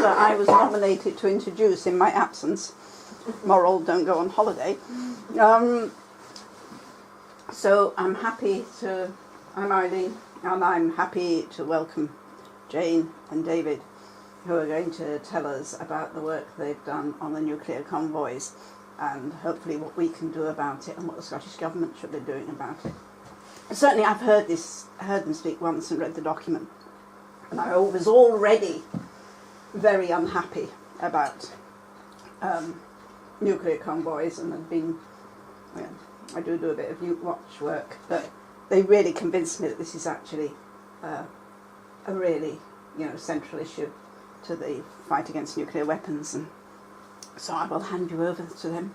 that I was nominated to introduce in my absence. Moral, don't go on holiday. So I'm Eileen, and I'm happy to welcome Jane and David, who are going to tell us about the work they've done on the nuclear convoys, and hopefully what we can do about it and what the Scottish Government should be doing about it. Certainly I've heard them speak once and read the document, and I was already very unhappy about nuclear convoys, and have been, I do a bit of Newt Watch work, but they really convinced me that this is actually a really, central issue to the fight against nuclear weapons, and so I will hand you over to them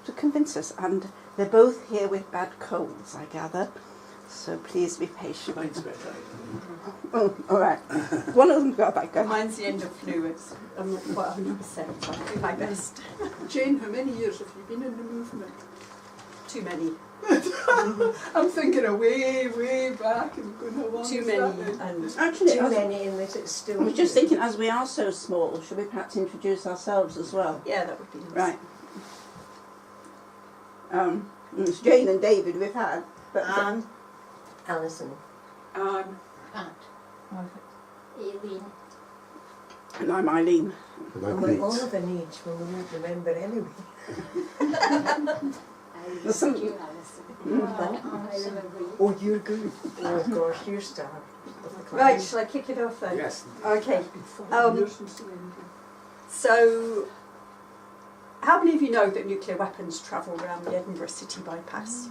to convince us. And they're both here with bad colds, I gather, so please be patient. Mine's better. Oh, all right. One of them's got a bad cold. Mine's the end of flu. I'm not quite 100%. I'll do my best. Jane, how many years have you been in the movement? Too many. I'm thinking of way back and going, how long Too is many. that now? And Actually, Too many in that it's still... I was just thinking, as we are so small, should we perhaps introduce ourselves as well? yeah, that would be nice. Right. It's Jane and David we've had, but Anne. Alison. Pat. Aileen. and I'm Eileen. And we're all of an age when we won't remember anyway. There's some- You, Alison. Mm. I remember you. Oh, you're good. Oh gosh, you're star. Right, shall I kick it off then? Yes. Okay. It's been 40 years since the end. So, how many of you know that nuclear weapons travel around the Edinburgh city bypass?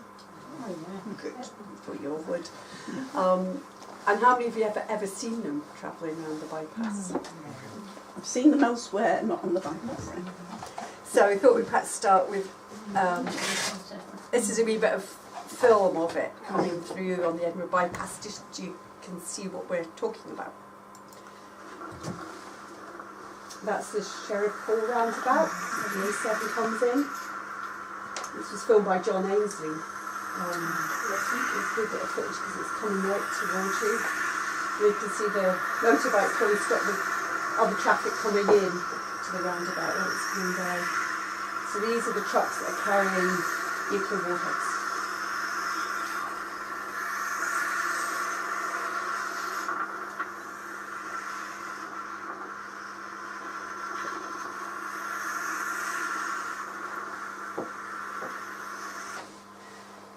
Oh, yeah. Good. Thought you all would. And how many of you have ever seen them travelling around the bypass? I've seen them elsewhere, not on the bypass. So I thought we'd perhaps start with, this is a wee bit of film of it coming through on the Edinburgh bypass, just so you can see what we're talking about. That's the Sheriff Hall roundabout, where the A7 comes in. This was filmed by John Ainsley. It's a good bit of footage because it's coming right towards you. You can see the motorbikes probably stop the other traffic coming in to the roundabout when it's coming down. So these are the trucks that are carrying nuclear warheads.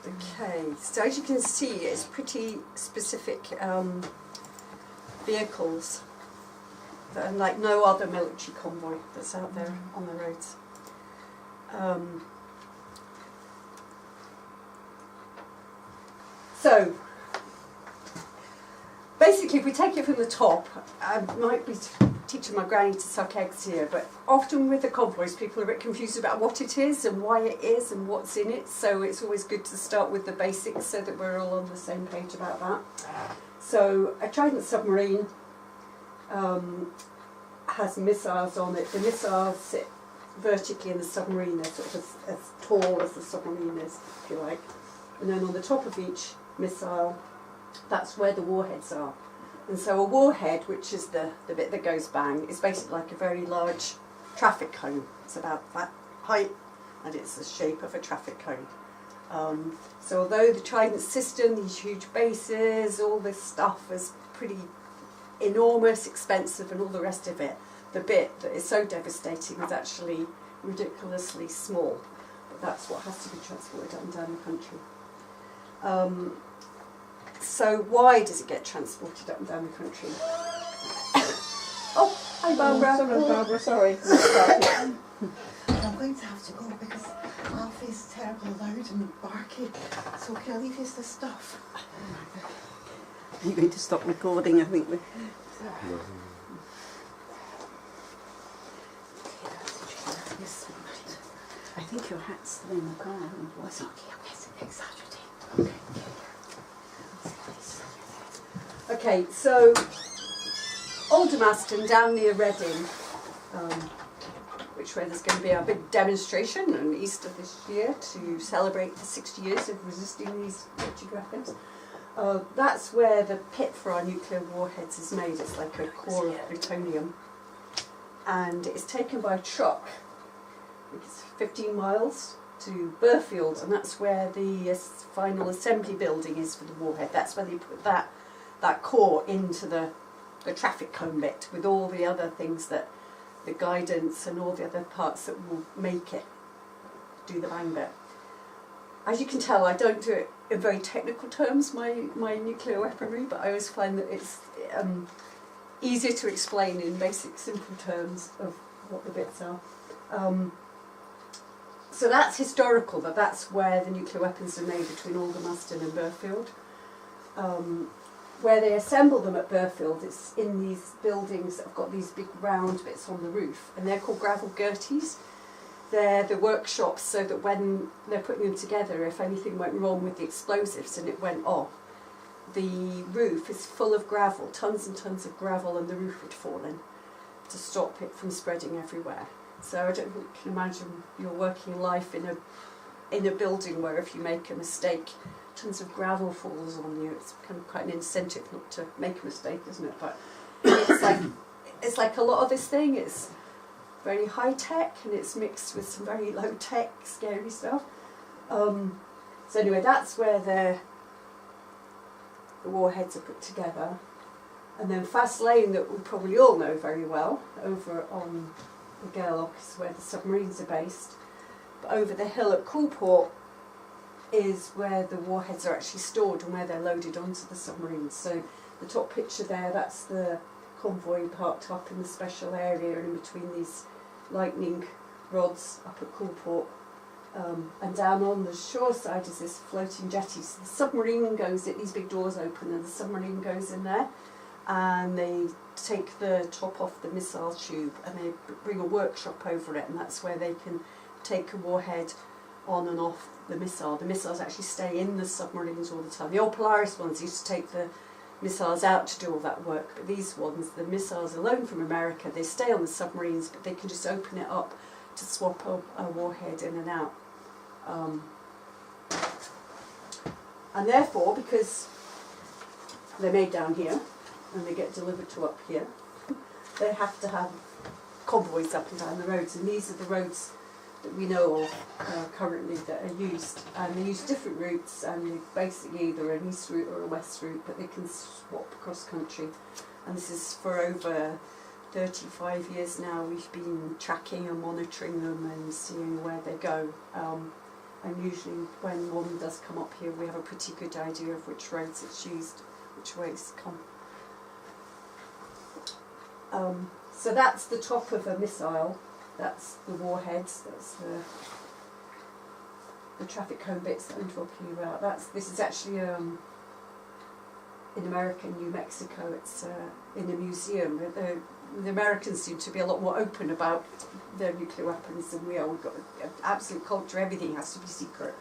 Okay, so as you can see, it's pretty specific vehicles that are like no other military convoy that's out there on the roads. So, basically, if we take it from the top, I might be teaching my granny to suck eggs here, but often with the convoys, people are a bit confused about what it is and why it is and what's in it, so it's always good to start with the basics so that we're all on the same page about that. So, a Trident submarine has missiles on it. The missiles sit vertically in the submarine, they're sort of as tall as the submarine is, if you like. And then on the top of each missile, that's where the warheads are. And so a warhead, which is the bit that goes bang, is basically like a very large traffic cone. It's about that height, and it's the shape of a traffic cone. So although the Trident system, these huge bases, all this stuff is pretty enormous, expensive, and all the rest of it, the bit that is so devastating is actually ridiculously small. But that's what has to be transported up and down the country. So why does it get transported up and down the country? Oh, hi Barbara. Sorry, Barbara, sorry. I'm going to have to go because Alfie's terribly loud and barky. So can I leave you the stuff? You're going to stop recording, I think. I think your hat's still in the car. It's okay, yes, exactly. Okay, so Aldermaston down near Reading, which where there's going to be a big demonstration on Easter this year to celebrate the 60 years of resisting these nuclear weapons. That's where the pit for our nuclear warheads is made. It's like a core of plutonium. and it's taken by truck. It's 15 miles to Burfield, and that's where the final assembly building is for the warhead. That's where they put that core into the traffic cone bit with all the other things, that the guidance and all the other parts that will make it do the bang bit. As you can tell, I don't do it in very technical terms, my nuclear weaponry, but I always find that it's easier to explain in basic, simple terms of what the bits are. So that's historical, that's where the nuclear weapons are made, between Aldermaston and Burfield. Where they assemble them at Burfield, it's in these buildings that have got these big round bits on the roof, and they're called gravel gerties. They're the workshops, so that when they're putting them together, if anything went wrong with the explosives and it went off, the roof is full of gravel, tons and tons of gravel, and the roof would fall in to stop it from spreading everywhere. So I don't think you can imagine your working life in a building where if you make a mistake, tons of gravel falls on you. It's kind of quite an incentive not to make a mistake, isn't it? But it's like a lot of this thing. It's very high tech, and it's mixed with some very low tech, scary stuff. So anyway, that's where the warheads are put together. And then Fast Lane, that we probably all know very well, over on the Gairloch is where the submarines are based. But over the hill at Coolport is where the warheads are actually stored and where they're loaded onto the submarines. So the top picture there, that's the convoy parked up in the special area, and in between these lightning rods up at Coolport. And down on the shore side is this floating jetty. So the submarine goes in, these big doors open, and the submarine goes in there, and they take the top off the missile tube and they bring a workshop over it, and that's where they can take a warhead on and off the missile. The missiles actually stay in the submarines all the time. The old Polaris ones used to take the missiles out to do all that work, but these ones, the missiles are loaned from America, they stay on the submarines, but they can just open it up to swap a warhead in and out. And therefore, because they're made down here and they get delivered to up here, they have to have convoys up and down the roads, and these are the roads that we know of currently that are used, and they use different routes, and they basically either an east route or a west route, but they can swap across country. And this is for over 35 years now. We've been tracking and monitoring them and seeing where they go, and usually when one does come up here, we have a pretty good idea of which roads it's used, which ways come. So that's the top of a missile. That's the warheads. That's the traffic cone bits that I'm talking about. This is actually in America, New Mexico. It's in a museum. The Americans seem to be a lot more open about their nuclear weapons than we are. We've got an absolute culture. Everything has to be secret.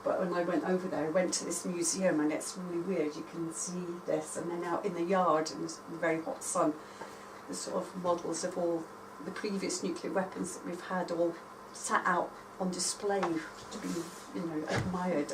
But when I went over there, I went to this museum, and it's really weird. You can see this, and then out in the yard in the very hot sun, the sort of models of all the previous nuclear weapons that we've had all sat out on display to be, admired.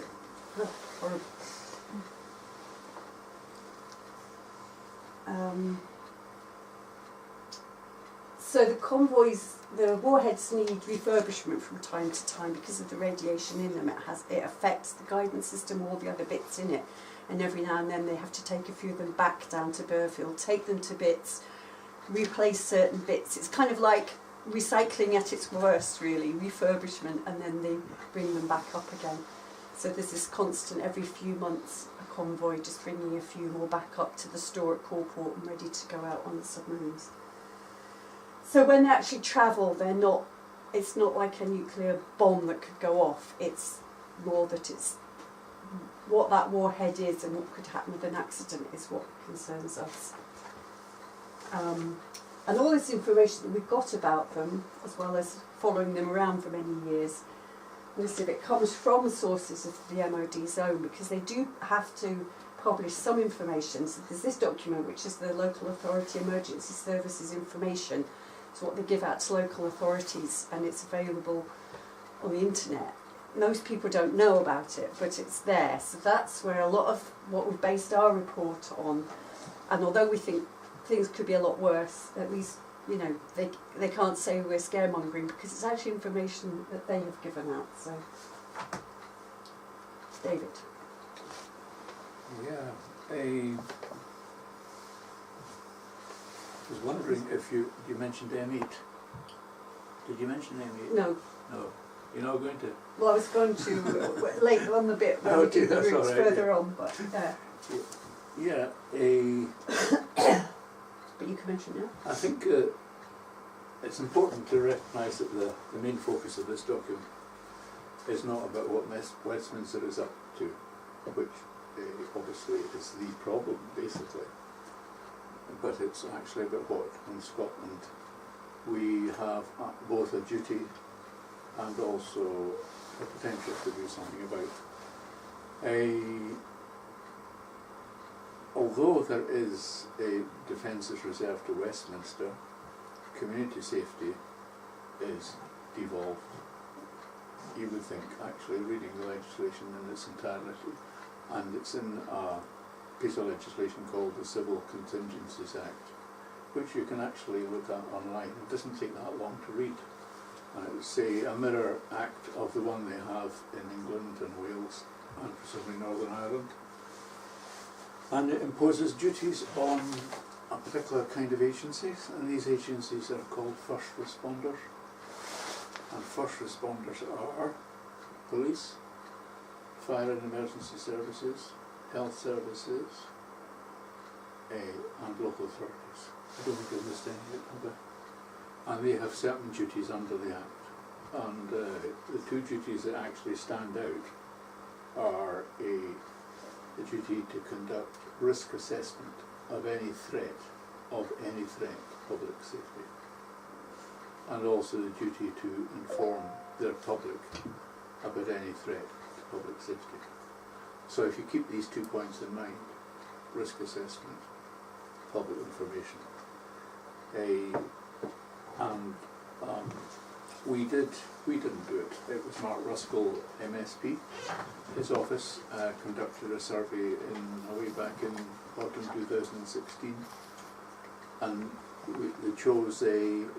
So the convoys, the warheads need refurbishment from time to time because of the radiation in them. It affects the guidance system, all the other bits in it, and every now and then they have to take a few of them back down to Burfield, take them to bits, replace certain bits. It's kind of like recycling at its worst, really, refurbishment, and then they bring them back up again. So there's this constant, every few months, a convoy just bringing a few more back up to the store at Coolport and ready to go out on the submarines. So when they actually travel, it's not like a nuclear bomb that could go off. It's more that it's what that warhead is and what could happen with an accident is what concerns us. And all this information that we've got about them, as well as following them around for many years, most of it comes from sources of the MOD's own, because they do have to publish some information. So there's this document, which is the Local Authority Emergency Services information. It's what they give out to local authorities, and it's available on the internet. Most people don't know about it, but it's there. So that's where a lot of what we've based our report on. And although we think things could be a lot worse, at least you know, they can't say we're scaremongering because it's actually information that they have given out. So, David. Yeah, I was wondering if you mentioned M8. Did you mention M8? No. No. You're not going to? Well, I was going to later on the bit where Oh, we do the that's routes all right, further on, but Yeah, but you can mention it. I think it's important to recognise that the main focus of this document is not about what Westminster is up to, which obviously is the problem, basically, but it's actually about what in Scotland we have both a duty and also a potential to do something about. Although there is a defences reserved to Westminster, community safety is devolved. You would think, actually, reading the legislation in its entirety, and it's in a piece of legislation called the Civil Contingencies Act, which you can actually look at online. It doesn't take that long to read. And it would say a mirror act of the one they have in England and Wales and presumably Northern Ireland. And it imposes duties on a particular kind of agencies, and these agencies are called first responders. And first responders are police, fire and emergency services, health services, and local authorities. I don't think I've missed any of it. And they have certain duties under the Act. And the two duties that actually stand out are the duty to conduct risk assessment of any threat to public safety, and also the duty to inform their public about any threat to public safety. So if you keep these 2 points in mind, risk assessment, public information, and we didn't do it. It was Mark Ruskell, MSP. His office conducted a survey way back in autumn 2016, and they chose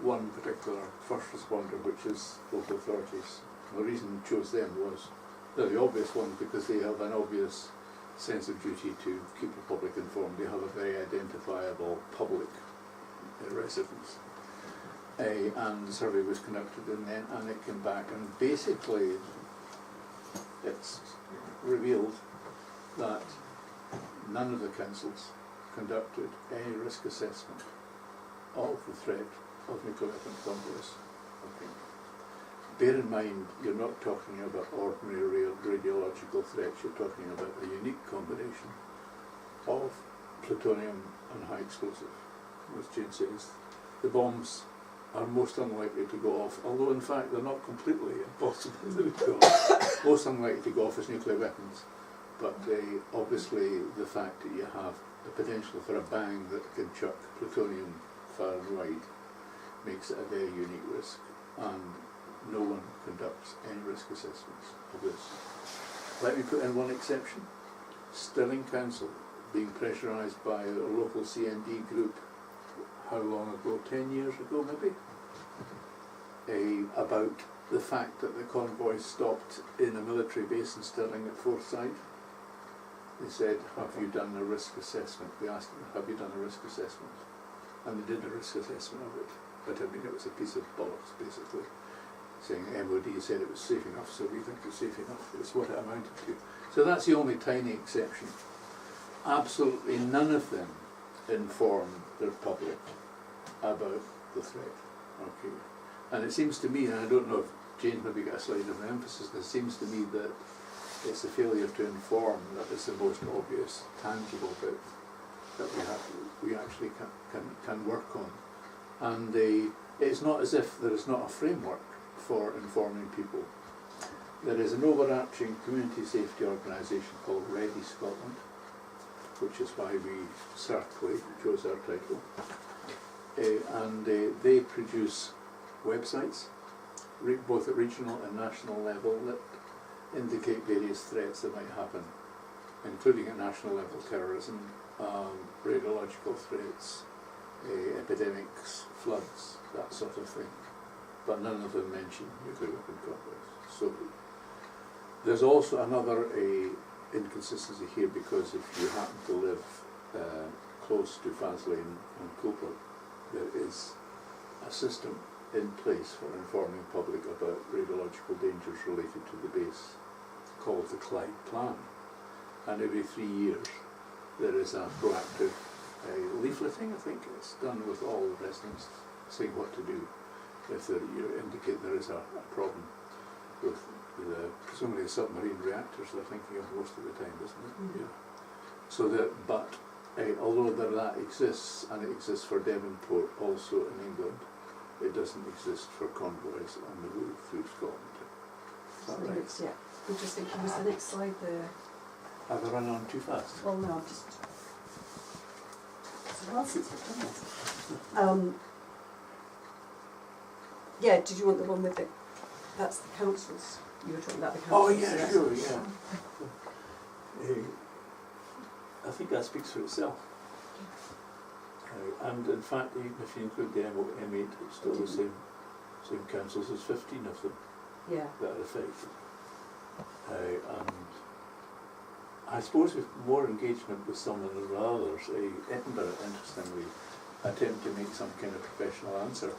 one particular first responder, which is local authorities. The reason we chose them was they're the obvious one because they have an obvious sense of duty to keep the public informed. They have a very identifiable public residence. And the survey was conducted and it came back, and basically it's revealed that none of the councils conducted any risk assessment of the threat of nuclear weapon convoys. Okay. Bear in mind, you're not talking about ordinary radiological threats, you're talking about a unique combination of plutonium and high explosive. As Jane says, the bombs are most unlikely to go off, although in fact they're not completely impossible to go off. Most unlikely to go off as nuclear weapons, but obviously the fact that you have the potential for a bang that can chuck plutonium far and wide makes it a very unique risk, and no one conducts any risk assessments of this. Let me put in one exception. Stirling Council, being pressurised by a local CND group, how long ago, 10 years ago maybe, about the fact that the convoy stopped in a military base in Stirling at Forsyth. They said, have you done a risk assessment? We asked them, have you done a risk assessment? And they did a risk assessment of it. But I mean, it was a piece of bollocks, basically, saying MOD said it was safe enough, so we think it's safe enough. It's what it amounted to. So that's the only tiny exception. Absolutely none of them inform their public about the threat. Okay. And it seems to me, and I don't know if Jane maybe got a slightly different emphasis, it seems to me that it's a failure to inform that is the most obvious, tangible bit that we actually can work on. And it's not as if there is not a framework for informing people. There is an overarching community safety organisation called Unready Scotland, which is why we certainly chose our title. And they produce websites, both at regional and national level, that indicate various threats that might happen, including at national level terrorism, radiological threats, epidemics, floods, that sort of thing. But none of them mention nuclear weapon convoys. So there's also another inconsistency here, because if you happen to live close to Faslane and Coulport, there is a system in place for informing the public about radiological dangers related to the base, called the Clyde Plan. And every 3 years there is a proactive leafleting, I think it's done with all the residents, saying what to do if you indicate there is a problem with presumably the submarine reactors they're thinking of most of the time, isn't it? Mm-hmm. Yeah. So that, but although that exists, and it exists for Devonport also in England, it doesn't exist for convoys on the route through Scotland. Is that right? Yeah. I'm just thinking, was the next slide there? Have I run on too fast? Well, no, I'm just. It's a while since I've done this. Yeah, did you want the one with the. That's the councils. You were talking about the councils. Oh yeah, sure, yeah. I think that speaks for itself. And in fact, even if you include the M8, it's still the same councils. There's 15 of them Yeah. that are affected. And I suppose with more engagement with some than with others, Edinburgh, interestingly, attempted to make some kind of professional answer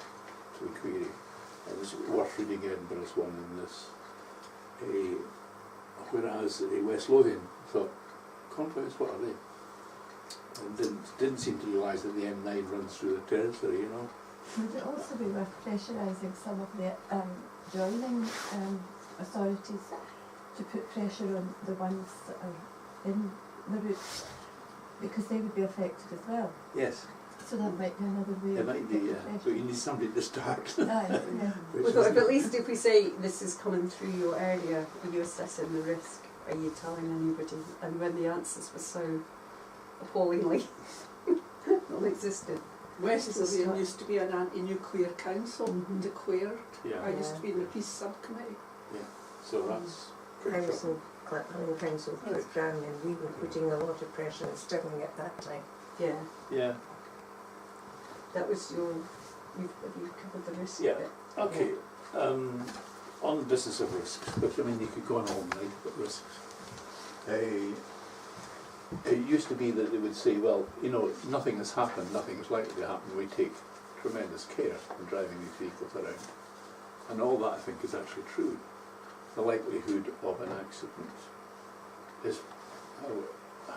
to the query. It was worth reading Edinburgh's one in this. Whereas West Lothian thought, convoys, what are they? And didn't seem to realise that the M9 runs through the territory, you know. Would it also be worth pressurising some of the joining authorities to put pressure on the ones that are in the route, because they would be affected as well? Yes. So that might be another way It of might be, putting yeah. pressure. But you need somebody to start. Aye, yeah. We thought if at least if we say this is coming through your area, are you assessing the risk? Are you telling anybody? And when the answers were so appallingly non-existent. West Lothian used to be an anti-nuclear council, declared. Yeah. I used to be in the peace subcommittee. So that's pretty Council, Clapham Council, Cliffran, and we were putting a lot of pressure and struggling at that time. Yeah, yeah. that was your. You've covered the risk Yeah. bit. Okay. On the business of risks, but I mean you could go on all night about risks. It used to be that they would say, well, you know, nothing has happened, nothing is likely to happen. We take tremendous care in driving these vehicles around, and all that I think is actually true. The likelihood of an accident is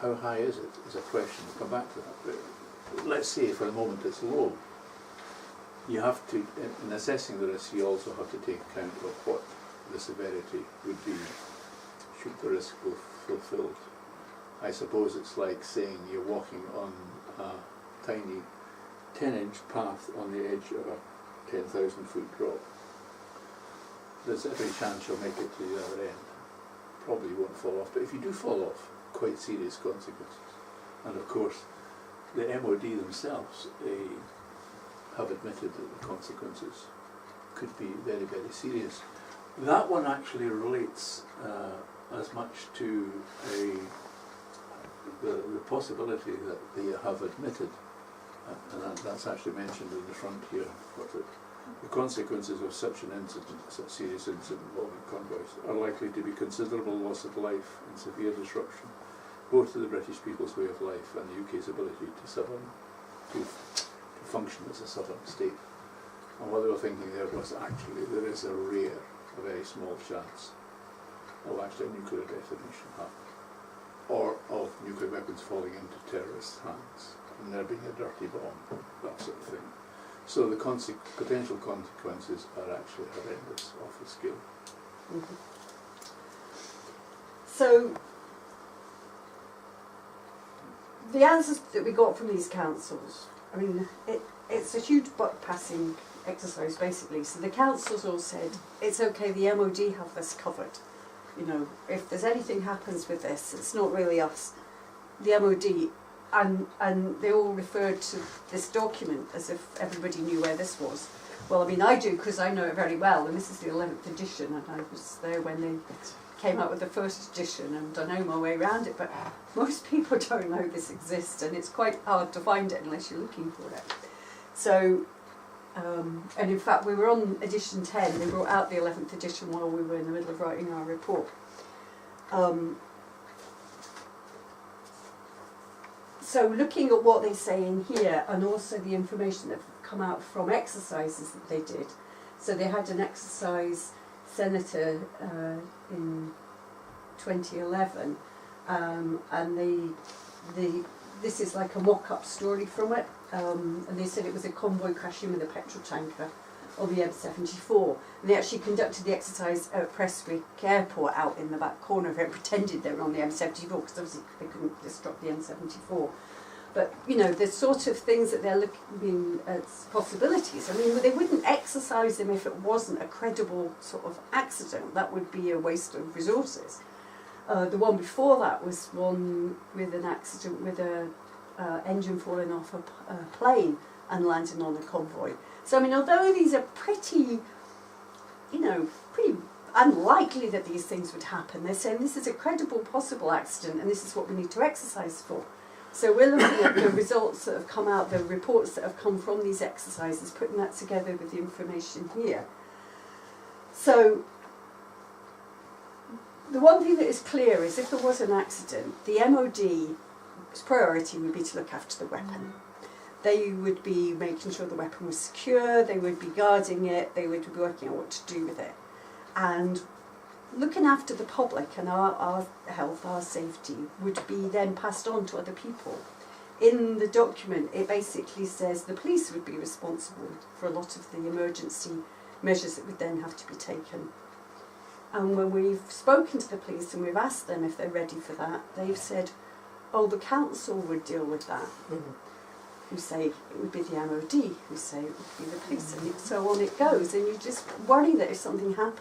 how high is it? Is a question. We'll come back to that. But let's say for the moment it's low. You have to, in assessing the risk, you also have to take account of what the severity would be should the risk be fulfilled. I suppose it's like saying you're walking on a tiny 10-inch path on the edge of a 10,000 foot drop. There's every chance you'll make it to the other end. Probably won't fall off, but if you do fall off, quite serious consequences. And of course, the MOD themselves have admitted that the consequences could be very, very serious. That one actually relates as much to the possibility that they have admitted, and that's actually mentioned in the front here, the consequences of such an incident, such a serious incident involving convoys, are likely to be considerable loss of life and severe disruption, both to the British people's way of life and the UK's ability to function as a sovereign state. And what they were thinking there was actually there is a very small chance of actually nuclear detonation happening, or of nuclear weapons falling into terrorist hands and there being a dirty bomb, that sort of thing. So the potential consequences are actually horrendous off the scale. So the answers that we got from these councils, I mean, it's a huge buck passing exercise basically. So the councils all said it's okay, the MOD have this covered. You know, if there's anything happens with this, it's not really us, the MOD, and they all referred to this document as if everybody knew where this was. Well, I mean, I do because I know it very well, and this is the 11th edition, and I was there when they came out with the first edition, and I know my way around it, but most people don't know this exists, and it's quite hard to find it unless you're looking for it. So, and in fact we were on edition 10, they brought out the 11th edition while we were in the middle of writing our report. So looking at what they say in here, and also the information that come out from exercises that they did. So they had an exercise senator in 2011, and this is like a mock-up story from it, and they said it was a convoy crashing with a petrol tanker on the M74, and they actually conducted the exercise at Prestwick Airport out in the back corner of it, pretended they were on the M74 because obviously they couldn't disrupt the M74. But you know, the sort of things that they're looking at possibilities. I mean, they wouldn't exercise them if it wasn't a credible sort of accident. That would be a waste of resources. The one before that was one with an accident with a engine falling off a plane and landing on a convoy. So I mean, although these are pretty unlikely that these things would happen, they're saying this is a credible possible accident and this is what we need to exercise for. So we're looking at the results that have come out, the reports that have come from these exercises, putting that together with the information here. So the one thing that is clear is if there was an accident, the MOD's priority would be to look after the weapon. They would be making sure the weapon was secure, they would be guarding it, they would be working out what to do with it. And looking after the public and our health, our safety, would be then passed on to other people. In the document, it basically says the police would be responsible for a lot of the emergency measures that would then have to be taken. And when we've spoken to the police and we've asked them if they're ready for that, they've said, oh, the council would deal with that. Who say it would be the MOD, who say it would be the police, and so on it goes. And you just worry that if something happens,